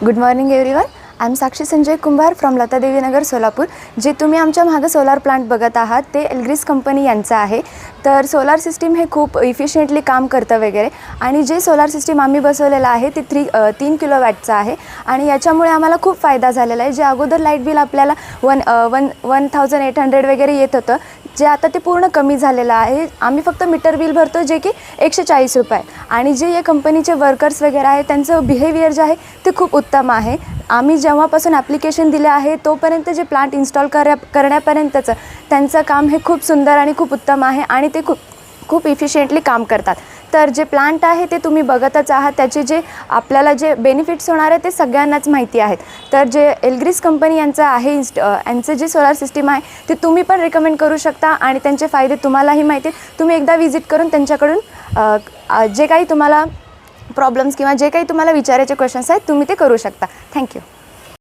Good morning everyone. I am Sakshi Sanjay Kumbhar from Latadevi Nagar Solapur. जे तुम्ही आमच्या मागं सोलार प्लांट बघत आहात ते एल्ग्रिस कंपनी यांचं आहे. तर सोलार सिस्टीम हे खूप इफिशियंटली काम करतं वगैरे. आणि जे सोलार सिस्टीम आम्ही बसवलेलं आहे ते 3 किलोवॅटचं आहे आणि याच्यामुळे आम्हाला खूप फायदा झालेला आहे. जे अगोदर लाईट बिल आपल्याला 1800 वगैरे येत होतं, जे आता ते पूर्ण कमी झालेलं आहे. आम्ही फक्त मीटर बिल भरतो जे की 140 रुपये. आणि जे या कंपनीचे वर्कर्स वगैरे आहे त्यांचं बिहेवियर जे आहे ते खूप उत्तम आहे. आम्ही जेव्हापासून ॲप्लिकेशन दिले आहे तोपर्यंत जे प्लांट इन्स्टॉल करण्यापर्यंतचं त्यांचं काम हे खूप सुंदर आणि खूप उत्तम आहे आणि ते खूप इफिशियंटली काम करतात. तर जे प्लांट आहे ते तुम्ही बघतच आहात. त्याचे जे आपल्याला जे बेनिफिट्स होणार आहे ते सगळ्यांनाच माहिती आहेत. तर जे एल्ग्रिस कंपनी यांचं आहे यांचं जे सोलार सिस्टीम आहे ते तुम्ही पण रेकमेंड करू शकता आणि त्यांचे फायदे तुम्हालाही माहिती आहेत. तुम्ही एकदा विजिट करून त्यांच्याकडून जे काही तुम्हाला प्रॉब्लेम्स किंवा जे काही तुम्हाला विचारायचे क्वेश्चन्स आहेत तुम्ही ते करू शकता. थँक्यू.